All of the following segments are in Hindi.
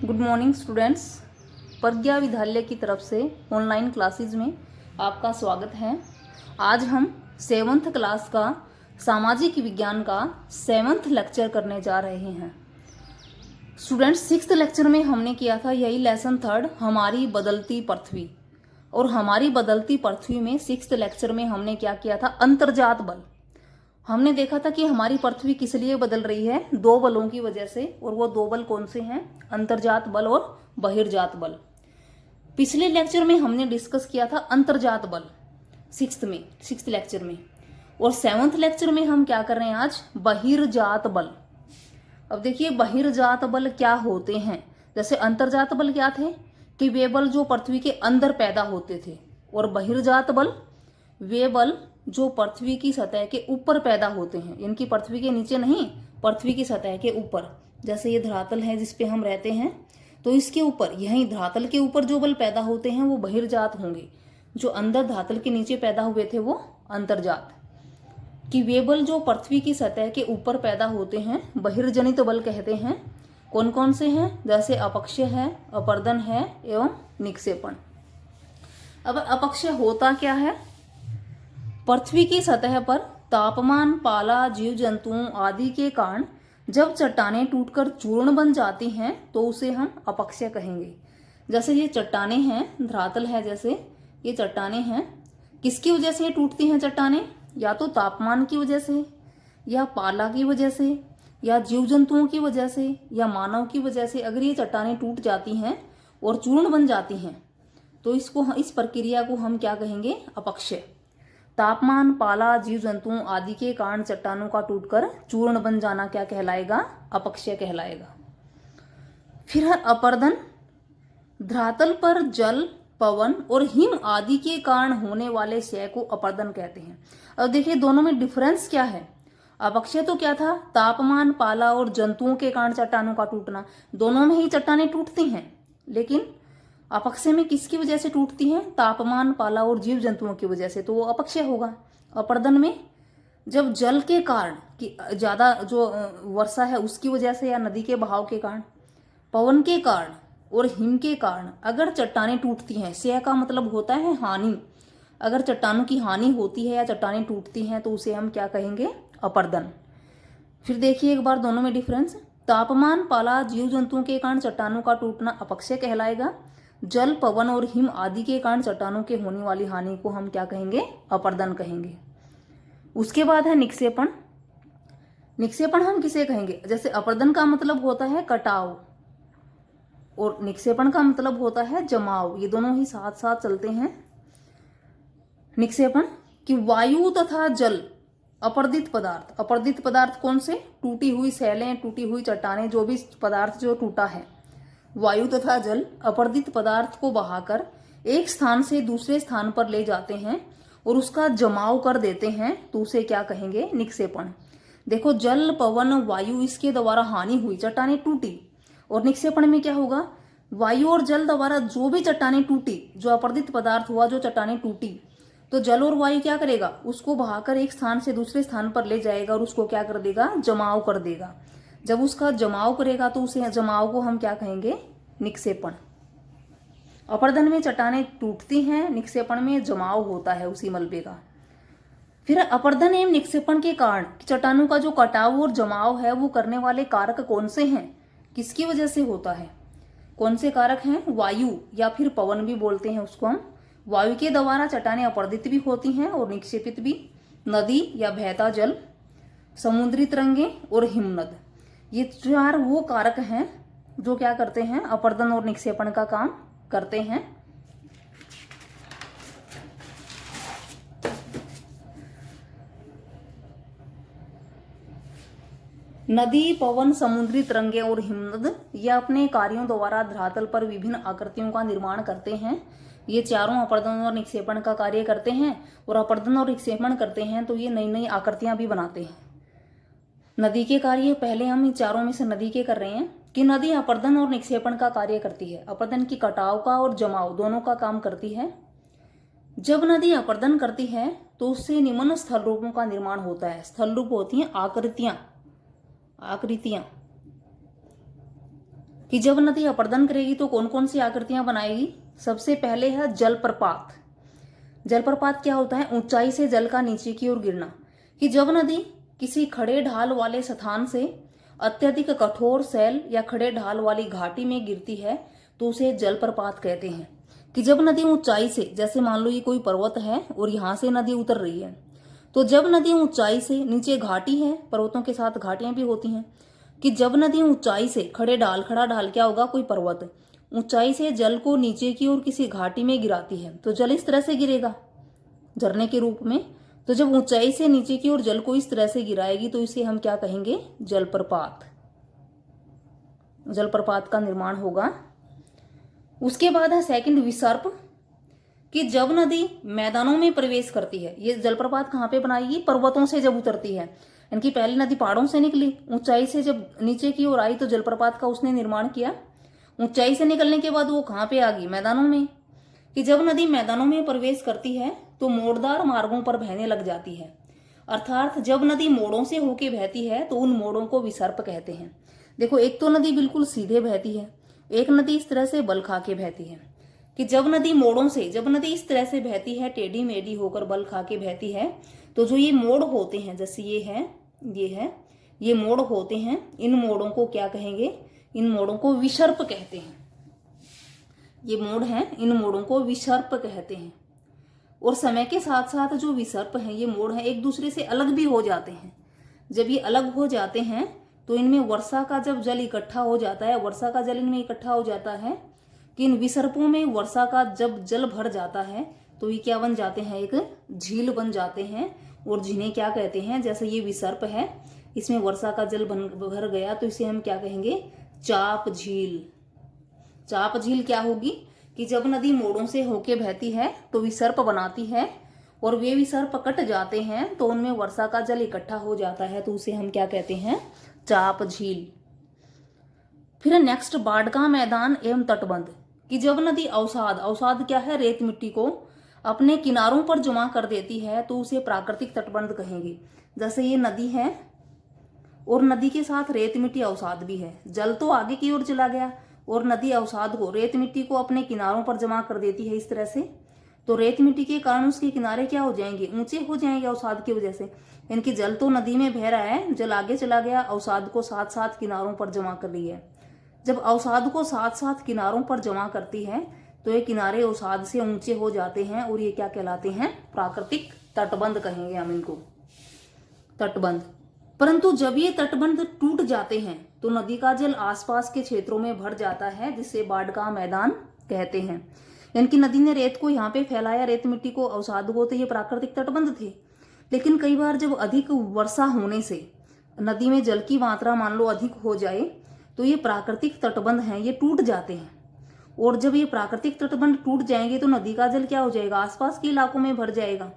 Good morning students. प्रज्ञा विद्यालय की तरफ से ऑनलाइन क्लासेस में आपका स्वागत है। आज हम 7th क्लास का सामाजिक विज्ञान का 7th लेक्चर करने जा रहे हैं। स्टूडेंट्स 6th लेक्चर में हमने किया था यही लेसन 3 हमारी बदलती पृथ्वी, और हमारी बदलती पृथ्वी में 6th लेक्चर में हमने क्या किया था, अंतर्जात बल। हमने देखा था कि हमारी पृथ्वी किस लिए बदल रही है, 2 बलों की वजह से, और वो 2 बल कौन से हैं, अंतर्जात बल और बहिर्जात बल। पिछले लेक्चर में हमने डिस्कस किया था अंतर्जात बल 6th लेक्चर में, और 7th लेक्चर में हम क्या कर रहे हैं आज, बहिर्जात बल। अब देखिए बहिर्जात बल क्या होते हैं। जैसे अंतर्जात बल क्या थे कि वे बल जो पृथ्वी के अंदर पैदा होते थे, और बहिर्जात बल वे बल जो पृथ्वी की सतह के ऊपर पैदा होते हैं, इनकी पृथ्वी के नीचे नहीं, पृथ्वी की सतह के ऊपर। जैसे ये धरातल है जिस पे हम रहते हैं, तो इसके ऊपर, यहीं धरातल के ऊपर जो बल पैदा होते हैं वो बहिर्जात होंगे। जो अंदर धरातल के नीचे पैदा हुए थे वो अंतर्जात। कि वे बल जो पृथ्वी की सतह के ऊपर पैदा होते हैं बहिर्जनित बल कहते हैं। कौन कौन से हैं, जैसे अपक्षय है, अपरदन है एवं निक्षेपण। अब अपक्षय होता क्या है, पृथ्वी की सतह पर तापमान, पाला, जीव जंतुओं आदि के कारण जब चट्टानें टूटकर चूर्ण बन जाती हैं तो उसे हम अपक्षय कहेंगे। जैसे ये चट्टानें हैं, धरातल है, जैसे ये चट्टानें हैं, किसकी वजह से टूटती हैं चट्टानें, या तो तापमान की वजह से, या पाला की वजह से, या जीव जंतुओं की वजह से, या मानव की वजह से। अगर ये चट्टानें टूट जाती हैं और चूर्ण बन जाती हैं तो इस प्रक्रिया को हम क्या कहेंगे, अपक्षय। तापमान, पाला, जीव जंतुओं आदि के कारण चट्टानों का टूटकर चूर्ण बन जाना क्या कहलाएगा, अपक्षय कहलाएगा। फिर है अपरदन। धरातल पर जल, पवन और हिम आदि के कारण होने वाले क्षय को अपरदन कहते हैं। अब देखिए दोनों में डिफरेंस क्या है। अपक्षय तो क्या था, तापमान, पाला और जंतुओं के कारण चट्टानों का टूटना, दोनों में ही चट्टानें टूटती हैं। लेकिन अपक्षय में किसकी वजह से टूटती हैं, तापमान, पाला और जीव जंतुओं की वजह से, तो वो अपक्षय होगा। अपरदन में जब जल के कारण कि ज्यादा जो वर्षा है उसकी वजह से, या नदी के बहाव के कारण, पवन के कारण और हिम के कारण अगर चट्टानें टूटती हैं, क्षय का मतलब होता है हानि। अगर चट्टानों की हानि होती है या चट्टानें टूटती हैं तो उसे हम क्या कहेंगे, अपरदन। फिर देखिए एक बार दोनों में डिफरेंस। तापमान, पाला, जीव जंतुओं के कारण चट्टानों का टूटना अपक्षय कहलाएगा। जल, पवन और हिम आदि के कारण चट्टानों के होने वाली हानि को हम क्या कहेंगे, अपरदन कहेंगे। उसके बाद है निक्षेपण। निक्षेपण हम किसे कहेंगे, जैसे अपरदन का मतलब होता है कटाव और निक्षेपण का मतलब होता है जमाव, ये दोनों ही साथ साथ चलते हैं। निक्षेपण कि वायु तथा जल, अपर्दित पदार्थ, अपर्दित पदार्थ कौन से, टूटी हुई शैलें, टूटी हुई चट्टानें, जो भी पदार्थ जो टूटा है, वायु तथा जल अपर्दित पदार्थ को बहाकर एक स्थान से दूसरे स्थान पर ले जाते हैं और उसका जमाव कर देते हैं, तो उसे क्या कहेंगे, निक्षेपण। देखो जल, पवन, वायु, इसके द्वारा हानि हुई, चट्टानें टूटी, और निक्षेपण में क्या होगा, वायु और जल द्वारा जो भी चट्टानें टूटी, जो अपर्दित पदार्थ हुआ, जो चट्टानें टूटी, तो जल और वायु क्या करेगा, उसको बहाकर एक स्थान से दूसरे स्थान पर ले जाएगा और उसको क्या कर देगा, जमाव कर देगा। जब उसका जमाव करेगा तो उसे जमाव को हम क्या कहेंगे, निक्षेपण। अपरदन में चट्टानें टूटती हैं, निक्षेपण में जमाव होता है उसी मलबे का। फिर अपरदन एवं निक्षेपण के कारण चट्टानों का जो कटाव और जमाव है वो करने वाले कारक कौन से हैं, किसकी वजह से होता है, कौन से कारक हैं, वायु या फिर पवन भी बोलते हैं उसको हम। वायु के द्वारा चट्टानें अपरदित भी होती हैं और निक्षेपित भी। नदी या बहता जल, समुद्री तरंगे और हिमनद, ये 4 वो कारक हैं जो क्या करते हैं, अपरदन और निक्षेपण का काम करते हैं। नदी, पवन, समुद्री तरंगे और हिमनद ये अपने कार्यों द्वारा धरातल पर विभिन्न आकृतियों का निर्माण करते हैं। ये चारों अपरदन और निक्षेपण का कार्य करते हैं, और अपरदन और निक्षेपण करते हैं तो ये नई नई आकृतियां भी बनाते हैं। नदी के कार्य पहले हम इन चारों में से नदी के कर रहे हैं कि नदी अपरदन और निक्षेपण का कार्य करती है। अपरदन की कटाव का और जमाव दोनों का काम करती है। जब नदी अपरदन करती है तो उससे निम्न स्थल रूपों का निर्माण होता है। स्थल रूप होती हैं आकृतियां, आकृतियां कि जब नदी अपरदन करेगी तो कौन कौन सी आकृतियां बनाएगी। सबसे पहले है जलप्रपात। जलप्रपात क्या होता है, ऊंचाई से जल का नीचे की ओर गिरना। कि जब नदी किसी खड़े ढाल वाले स्थान से अत्यधिक कठोर शैल या खड़े ढाल वाली घाटी में गिरती है तो उसे जलप्रपात कहते हैं। कि जब नदी ऊंचाई से, जैसे मान लो ये कोई पर्वत है और यहां से नदी उतर रही है, तो जब नदी ऊंचाई से, नीचे घाटी है, पर्वतों के साथ घाटियां भी होती हैं, कि जब नदी ऊंचाई से खड़ा ढाल क्या होगा, कोई पर्वत, ऊंचाई से जल को नीचे की ओर किसी घाटी में गिराती है तो जल इस तरह से गिरेगा झरने के रूप में। तो जब ऊंचाई से नीचे की ओर जल को इस तरह से गिराएगी तो इसे हम क्या कहेंगे, जलप्रपात। जलप्रपात का निर्माण होगा। उसके बाद है सेकंड विसर्प। कि जब नदी मैदानों में प्रवेश करती है, ये जलप्रपात कहाँ पे बनाएगी, पर्वतों से जब उतरती है। इनकी पहली नदी पहाड़ों से निकली, ऊंचाई से जब नीचे की ओर आई तो जलप्रपात का उसने निर्माण किया। ऊंचाई से निकलने के बाद वो कहाँ पे आ गई, मैदानों में। कि जब नदी मैदानों में प्रवेश करती है तो मोड़दार मार्गों पर बहने लग जाती है। अर्थात जब नदी मोड़ों से होके बहती है तो उन मोड़ों को विसर्प कहते हैं। देखो, एक तो नदी बिल्कुल सीधे बहती है, एक नदी इस तरह से बल खा के बहती है। कि जब नदी मोड़ों से, जब नदी इस तरह से बहती है, टेढ़ी मेढ़ी होकर बल खा के बहती है, तो जो ये मोड़ होते हैं, जैसे ये है, ये मोड़ होते हैं, इन मोड़ों को क्या कहेंगे, इन मोड़ों को विसर्प कहते हैं। ये मोड़ हैं, इन मोड़ों को विसर्प कहते हैं। और समय के साथ साथ जो विसर्प हैं, ये मोड़ हैं, एक दूसरे से अलग भी हो जाते हैं। जब ये अलग हो जाते हैं तो इनमें वर्षा का जब जल इकट्ठा हो जाता है, वर्षा का जल इनमें इकट्ठा हो जाता है, कि इन विसर्पों में वर्षा का जब जल भर जाता है तो ये क्या बन जाते हैं, एक झील बन जाते हैं। और जिन्हें क्या कहते हैं, जैसे ये विसर्प है, इसमें वर्षा का जल भर गया तो इसे हम क्या कहेंगे, चाप झील। चाप झील क्या होगी, कि जब नदी मोड़ों से होके बहती है तो विसर्प बनाती है, और वे विसर्प कट जाते हैं तो उनमें वर्षा का जल इकट्ठा हो जाता है, तो उसे हम क्या कहते हैं, चाप झील। फिर नेक्स्ट, बाढ़ का मैदान एवं तटबंध। कि जब नदी अवसाद, अवसाद क्या है, रेत मिट्टी को अपने किनारों पर जमा कर देती है तो उसे प्राकृतिक तटबंध कहेंगे। जैसे ये नदी है और नदी के साथ रेत मिट्टी अवसाद भी है, जल तो आगे की ओर चला गया और नदी अवसाद को, रेत मिट्टी को अपने किनारों पर जमा कर देती है इस तरह से, तो रेत मिट्टी के कारण उसके किनारे क्या हो जाएंगे, ऊंचे हो जाएंगे अवसाद की वजह से। इनकी जल तो नदी में बह रहा है, जल आगे चला गया, अवसाद को साथ साथ किनारों पर जमा कर ली है। जब अवसाद को साथ साथ किनारों पर जमा करती है तो ये किनारे अवसाद से ऊंचे हो जाते हैं और ये क्या कहलाते हैं, प्राकृतिक तटबंध कहेंगे हम इनको, तटबंध। परंतु जब ये तटबंध टूट जाते हैं तो नदी का जल आसपास के क्षेत्रों में भर जाता है, जिसे बाढ़ का मैदान कहते हैं। यानी कि नदी ने रेत को यहाँ पे फैलाया, रेत मिट्टी को, अवसाद को, तो ये प्राकृतिक तटबंध थे। लेकिन कई बार जब अधिक वर्षा होने से नदी में जल की मात्रा मान लो अधिक हो जाए तो ये प्राकृतिक तटबंध हैं, ये टूट जाते हैं। और जब ये प्राकृतिक तटबंध टूट जाएंगे तो नदी का जल क्या हो जाएगा, आसपास के इलाकों में भर जाएगा।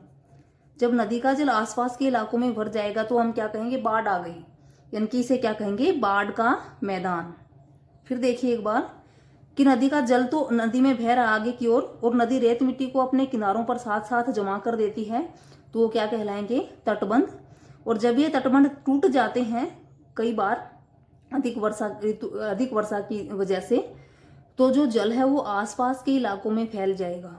जब नदी का जल आसपास के इलाकों में भर जाएगा तो हम क्या कहेंगे, बाढ़ आ गई, यानी कि इसे क्या कहेंगे, बाढ़ का मैदान। फिर देखिए एक बार, कि नदी का जल तो नदी में बह रहा आगे की ओर और नदी रेत मिट्टी को अपने किनारों पर साथ साथ जमा कर देती है, तो वो क्या कहलाएंगे, तटबंध। और जब ये तटबंध टूट जाते हैं कई बार अधिक वर्षा की वजह से, तो जो जल है वो आसपास के इलाकों में फैल जाएगा।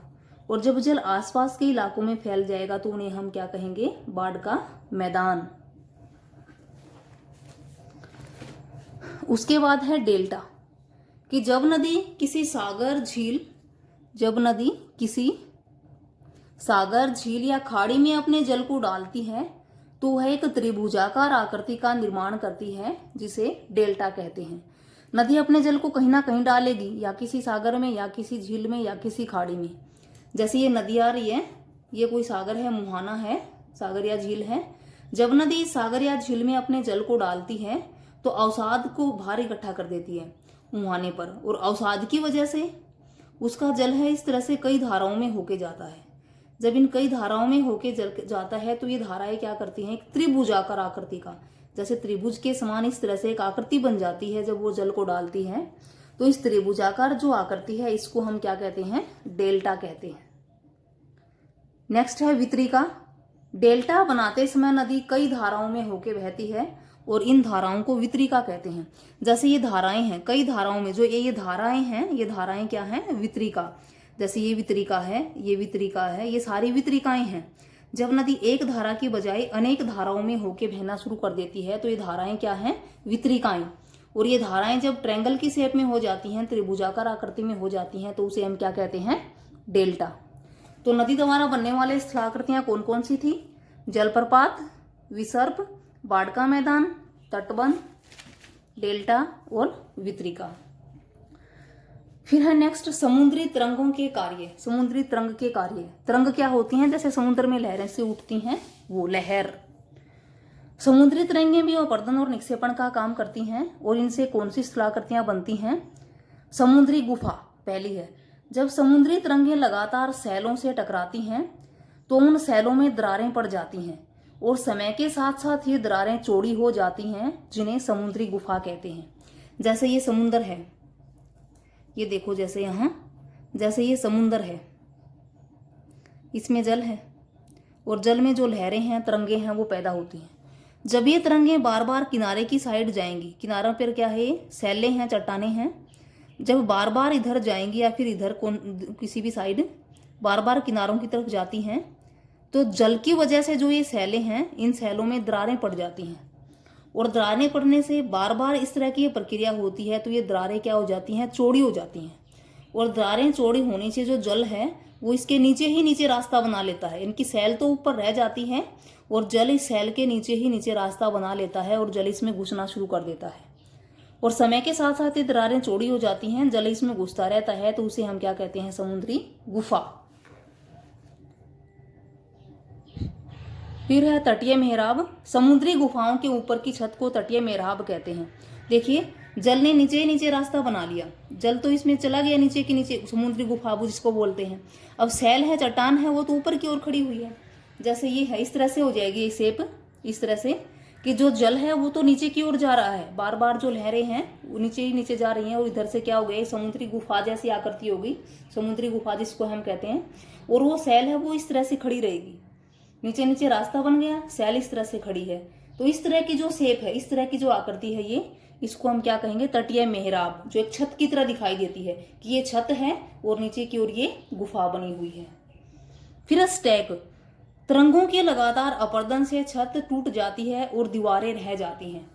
और जब जल आसपास के इलाकों में फैल जाएगा तो उन्हें हम क्या कहेंगे, बाढ़ का मैदान। उसके बाद है डेल्टा। कि जब नदी किसी सागर, झील, जब नदी किसी सागर, झील या खाड़ी में अपने जल को डालती है तो वह एक त्रिभुजाकार आकृति का निर्माण करती है, जिसे डेल्टा कहते हैं। नदी अपने जल को कहीं ना कहीं डालेगी, या किसी सागर में, या किसी झील में, या किसी खाड़ी में। जैसे ये नदी आ रही है, ये कोई सागर है, मुहाना है, सागर या झील है। जब नदी सागर या झील में अपने जल को डालती है तो अवसाद को बाहर इकट्ठा कर देती है मुहाने पर, और अवसाद की वजह से उसका जल है इस तरह से कई धाराओं में होके जाता है। जब इन कई धाराओं में होके जाता है तो ये धाराएं क्या करती हैं, एक त्रिभुजाकार आकृति का, जैसे त्रिभुज के समान इस तरह से एक आकृति बन जाती है जब वो जल को डालती है। तो इस त्रिभुजाकार जो आकृति है इसको हम क्या कहते हैं, डेल्टा कहते हैं। नेक्स्ट है वितरिका। डेल्टा बनाते समय नदी कई धाराओं में होके बहती है और इन धाराओं को वितरिका कहते हैं। जैसे ये धाराएं हैं, कई धाराओं में जो ये धाराएं हैं, ये धाराएं क्या हैं? वितरिका। जैसे ये वितरिका है, ये वितरिका है, ये सारी वितरिकाएं हैं। जब नदी एक धारा की बजाय अनेक धाराओं में होके बहना शुरू कर देती है तो ये धाराएं क्या हैं? वितरिकाएं। और ये धाराएं जब ट्रायंगल की शेप में हो जाती हैं, त्रिभुजाकार आकृति में हो जाती हैं, तो उसे हम क्या कहते हैं? डेल्टा। तो नदी द्वारा बनने वाले स्थलाकृतियां कौन कौन सी थी? जलप्रपात, विसर्प, बाढ़ का मैदान, तटबंध, डेल्टा और वितरिका। फिर है नेक्स्ट समुद्री तरंगों के कार्य। समुद्री तरंग के कार्य, तरंग क्या होती हैं? जैसे समुद्र में लहरें से उठती हैं वो लहर। समुद्री तरंगें भी अपर्दन और निक्षेपण का काम करती हैं। और इनसे कौन सी स्थलाकृतियां बनती हैं? समुद्री गुफा पहली है। जब समुद्री तरंगें लगातार सैलों से टकराती हैं तो उन सैलों में दरारें पड़ जाती हैं और समय के साथ साथ ये दरारें चौड़ी हो जाती हैं, जिन्हें समुद्री गुफा कहते हैं। जैसे ये समुद्र है, ये देखो, जैसे यहाँ, जैसे ये समुद्र है, इसमें जल है और जल में जो लहरें हैं, तरंगे हैं, वो पैदा होती हैं। जब ये तरंगें बार बार किनारे की साइड जाएंगी, किनारों पर क्या है? सैलें हैं, चट्टानें हैं। जब बार बार इधर जाएंगी या फिर इधर किसी भी साइड बार बार किनारों की तरफ जाती हैं तो जल की वजह से जो ये सैलें हैं, इन सैलों में दरारें पड़ जाती हैं। और दरारें पड़ने से बार बार इस तरह की ये प्रक्रिया होती है तो ये दरारें क्या हो जाती हैं? चौड़ी हो जाती हैं। और दरारें चौड़ी होने से जो जल है वो इसके नीचे ही नीचे रास्ता बना लेता है। इनकी सैल तो ऊपर रह जाती है और जल इस सैल के नीचे ही नीचे रास्ता बना लेता है और जल इसमें घुसना शुरू कर देता है। और समय के साथ साथ ये दरारें चौड़ी हो जाती हैं, जल इसमें घुसता रहता है, तो उसे हम क्या कहते हैं? समुद्री गुफा। फिर है तटीय मेहराब। समुद्री गुफाओं के ऊपर की छत को तटीय मेहराब कहते हैं। देखिए, जल ने नीचे नीचे रास्ता बना लिया, जल तो इसमें चला गया नीचे के नीचे, समुद्री गुफा जिसको बोलते हैं। अब सैल है, चट्टान है, वो तो ऊपर की ओर खड़ी हुई है। जैसे ये है, इस तरह से हो जाएगी ये शेप, इस तरह से कि जो जल है वो तो नीचे की ओर जा रहा है, बार बार जो लहरें हैं वो नीचे ही नीचे जा रही हैं और इधर से क्या हो गया? समुद्री गुफा जैसी आकृति होगी, समुद्री गुफा जिसको हम कहते हैं। और वो सैल है वो इस तरह से खड़ी रहेगी, नीचे नीचे रास्ता बन गया, सैल इस तरह से खड़ी है। तो इस तरह की जो शेप है, इस तरह की जो आकृति है, ये इसको हम क्या कहेंगे? तटीय मेहराब, जो एक छत की तरह दिखाई देती है कि ये छत है और नीचे की ओर ये गुफा बनी हुई है। फिर स्टैक, तरंगों के लगातार अपर्दन से छत टूट जाती है और दीवारें रह जाती हैं।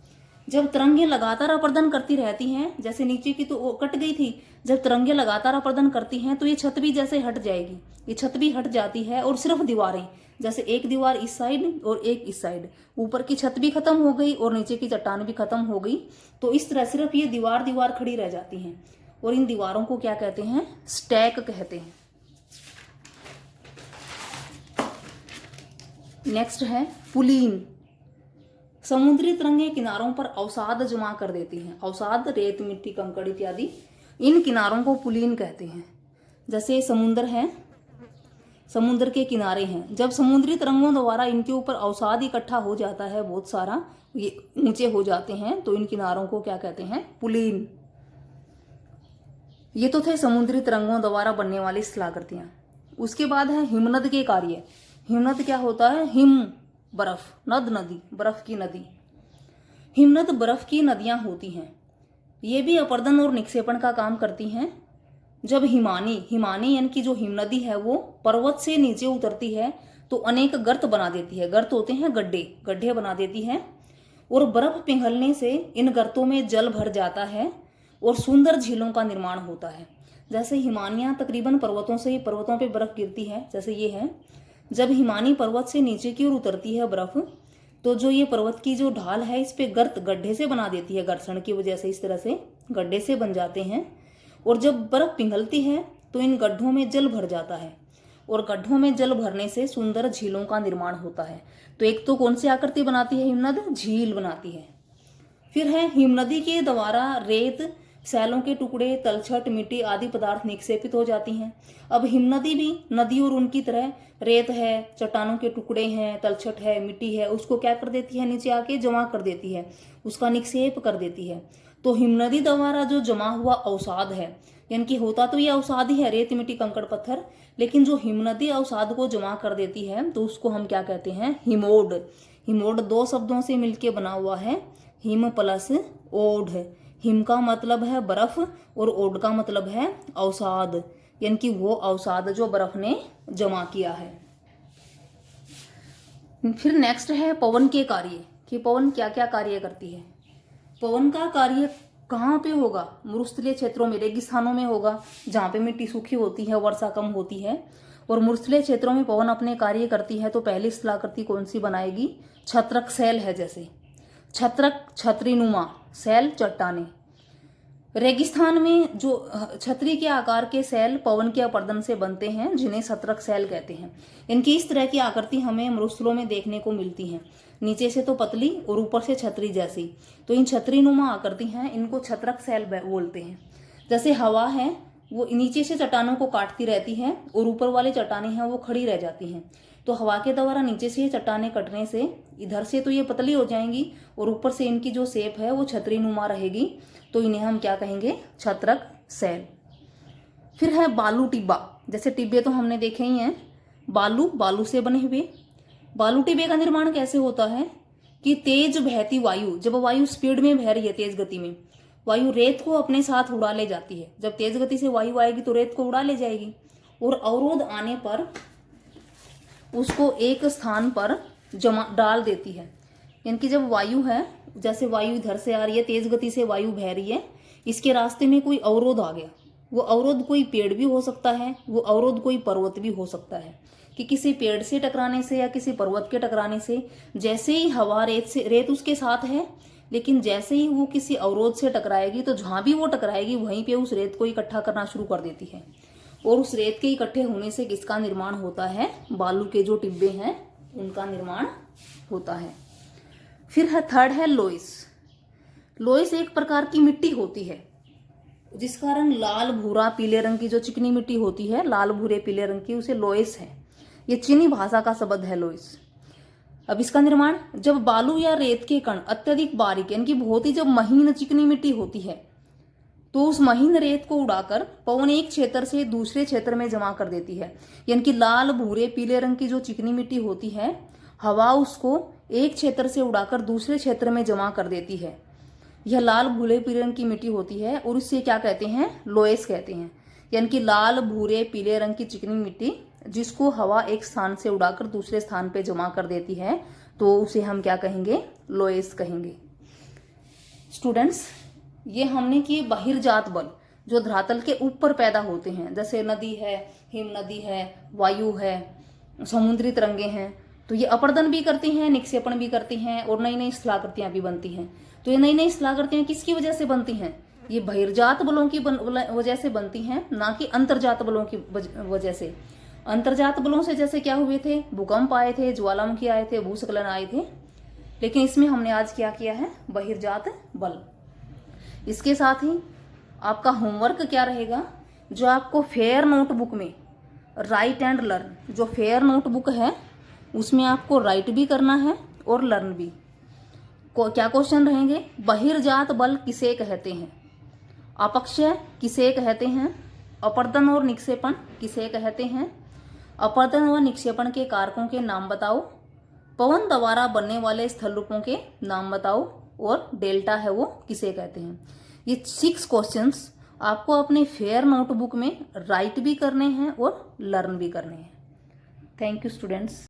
जब तरंगें लगातार अपर्दन करती रहती हैं, जैसे नीचे की तो कट गई थी, जब तरंगें लगातार अपर्दन करती हैं तो ये छत भी जैसे हट जाएगी, ये छत भी हट जाती है और सिर्फ दीवारें, जैसे एक दीवार इस साइड और एक इस साइड, ऊपर की छत भी खत्म हो गई और नीचे की चट्टान भी खत्म हो गई, तो इस तरह सिर्फ ये दीवार खड़ी रह जाती हैं। और इन दीवारों को क्या कहते हैं? स्टैक कहते हैं। नेक्स्ट है पुलीन। समुद्री तरंगें किनारों पर अवसाद जमा कर देती हैं। अवसाद, रेत, मिट्टी, कंकड़ इत्यादि, इन किनारों को पुलीन कहते हैं। जैसे समुद्र है, समुद्र के किनारे हैं, जब समुद्री तरंगों द्वारा इनके ऊपर अवसाद इकट्ठा हो जाता है, बहुत सारा, ये ऊंचे हो जाते हैं, तो इन किनारों को क्या कहते हैं? पुलीन। ये तो थे समुद्री तरंगों द्वारा बनने वाली स्थलाकृतियां। उसके बाद है हिमनद के कार्य। हिमनद क्या होता है? हिम बर्फ, नद नदी, बर्फ की नदी। हिमनद बर्फ की नदियां होती हैं, ये भी अपर्दन और निक्षेपण का काम करती हैं। जब हिमानी यानी कि जो हिमनदी है वो पर्वत से नीचे उतरती है तो अनेक गर्त बना देती है। गर्त होते हैं गड्ढे बना देती है और बर्फ पिघलने से इन गर्तों में जल भर जाता है और सुंदर झीलों का निर्माण होता है। जैसे हिमानियां तकरीबन पर्वतों पे बर्फ गिरती है, जैसे ये है। जब हिमानी पर्वत से नीचे की ओर उतरती है बर्फ, तो जो ये पर्वत की जो ढाल है इस पे गर्त गड्ढे से बना देती है, घर्षण की वजह से इस तरह से गड्ढे से बन जाते हैं। और जब बर्फ पिघलती है तो इन गड्ढों में जल भर जाता है और गड्ढों में जल भरने से सुंदर झीलों का निर्माण होता है। तो एक तो कौन सी आकृति बनाती है हिमनद? झील बनाती है। फिर है हिमनदी के द्वारा रेत, सैलों के टुकड़े, तलछट, मिट्टी आदि पदार्थ निक्षेपित हो जाती हैं। अब हिमनदी भी नदी और उनकी तरह रेत है, चट्टानों के टुकड़े हैं, तलछट है, मिट्टी है, उसको क्या कर देती है? नीचे आके जमा कर देती है, उसका निक्षेप कर देती है। तो हिमनदी द्वारा जो जमा हुआ अवसाद है, यानी कि होता तो ये अवसाद ही है, रेत, मिट्टी, कंकड़, पत्थर, लेकिन जो हिमनदी अवसाद को जमा कर देती है तो उसको हम क्या कहते हैं? हिमोड। हिमोड दो शब्दों से मिलकर बना हुआ है, हिम प्लस ओढ़। हिम का मतलब है बर्फ और ओढ़ का मतलब है अवसाद, यानी कि वो अवसाद जो बर्फ ने जमा किया है। फिर नेक्स्ट है पवन के कार्य, कि पवन क्या क्या कार्य करती है। पवन का कार्य कहाँ पे होगा? मरुस्थलीय क्षेत्रों में, रेगिस्तानों में होगा, जहाँ पे मिट्टी सूखी होती है, वर्षा कम होती है। और मरुस्थलीय क्षेत्रों में पवन अपने कार्य करती है तो पहली स्थलाकृति कौन सी बनाएगी? छत्रक शैल है, जैसे छत्रक, छतरीनुमा, शैल चट्टाने। रेगिस्तान में जो छतरी के आकार के शैल पवन के अपर्दन से बनते हैं, जिन्हें छत्रक शैल कहते हैं। इनकी इस तरह की आकृति हमें मरुस्थलों में देखने को मिलती है, नीचे से तो पतली और ऊपर से छतरी जैसी। तो इन छतरीनुमा आकृति हैं, इनको छत्रक शैल बोलते हैं। जैसे हवा है वो नीचे से चट्टानों को काटती रहती है और ऊपर वाली चट्टानें हैं वो खड़ी रह जाती हैं। तो हवा के द्वारा नीचे से चट्टानें कटने से इधर से तो ये पतली हो जाएंगी और ऊपर से इनकी जो शेप है वो छतरीनुमा रहेगी, तो इन्हें हम क्या कहेंगे? छत्रक शैल। फिर है बालू टिब्बा, जैसे टिब्बे तो हमने देखे ही हैं, बालू, बालू से बने हुए। बालू टिब्बे का निर्माण कैसे होता है कि तेज बहती वायु, जब वायु स्पीड में बह रही है, तेज गति में, वायु रेत को अपने साथ उड़ा ले जाती है। जब तेज गति से वायु आएगी तो रेत को उड़ा ले जाएगी और अवरोध आने पर उसको एक स्थान पर जमा डाल देती है। यानी कि जब वायु है, जैसे वायु इधर से आ रही है, तेज गति से वायु बह रही है, इसके रास्ते में कोई अवरोध आ गया, वो अवरोध कोई पेड़ भी हो सकता है, वो अवरोध कोई पर्वत भी हो सकता है, कि किसी पेड़ से टकराने से या किसी पर्वत के टकराने से, जैसे ही हवा रेत उसके साथ है, लेकिन जैसे ही वो किसी अवरोध से टकराएगी तो जहां भी वो टकराएगी वहीं पे उस रेत को इकट्ठा करना शुरू कर देती है। और उस रेत के इकट्ठे होने से किसका निर्माण होता है? बालू के जो टिब्बे हैं उनका निर्माण होता है। फिर है थर्ड है लोइस। लोइस एक प्रकार की मिट्टी होती है जिसका रंग लाल, भूरा, पीले रंग की जो चिकनी मिट्टी होती है, लाल, भूरे, पीले रंग की, उसे लोइस है। ये चीनी भाषा का शब्द है लोइस। अब इसका निर्माण, जब बालू या रेत के कण अत्यधिक बारीक, यानी कि बहुत ही जब महीन चिकनी मिट्टी होती है, तो उस महीन रेत को उड़ाकर पवन एक क्षेत्र से दूसरे क्षेत्र में जमा कर देती है। यानी कि लाल, भूरे, पीले रंग की जो चिकनी मिट्टी होती है, हवा उसको एक क्षेत्र से उड़ाकर दूसरे क्षेत्र में जमा कर देती है। यह लाल, भूरे, पीले रंग की मिट्टी होती है और इससे क्या कहते हैं? लोएस कहते हैं। यानी कि लाल, भूरे, पीले रंग की चिकनी मिट्टी जिसको हवा एक स्थान से उड़ाकर दूसरे स्थान पे जमा कर देती है, तो उसे हम क्या कहेंगे? लोएस कहेंगे। स्टूडेंट्स, ये हमने किए बहिर्जात बल जो धरातल के ऊपर पैदा होते हैं, जैसे नदी है, हिम नदी है, वायु है, समुद्री तरंगे हैं, तो ये अपर्दन भी करती हैं, निक्षेपण भी करती हैं और नई नई स्थलाकृतियां भी बनती हैं। तो ये नई नई स्थलाकृतियां किसकी वजह से बनती हैं? ये बहिर्जात बलों की वजह से बनती हैं, ना कि अंतर्जात बलों की वजह से। अंतर्जात बलों से जैसे क्या हुए थे? भूकंप आए थे, ज्वालामुखी आए थे, भूस्खलन आए थे। लेकिन इसमें हमने आज क्या किया है? बहिर्जात बल। इसके साथ ही आपका होमवर्क क्या रहेगा? जो आपको फेयर नोटबुक में राइट एंड लर्न, जो फेयर नोटबुक है उसमें आपको राइट भी करना है और लर्न भी। क्या क्वेश्चन रहेंगे? बहिर्जात बल किसे कहते हैं? अपक्षय किसे कहते हैं? अपर्दन और निक्षेपण किसे कहते हैं? अपर्दन व निक्षेपण के कारकों के नाम बताओ। पवन द्वारा बनने वाले स्थल रूपों के नाम बताओ और डेल्टा है वो किसे कहते हैं। ये 6 क्वेश्चंस आपको अपने फेयर नोटबुक में राइट भी करने हैं और लर्न भी करने हैं। Thank you students.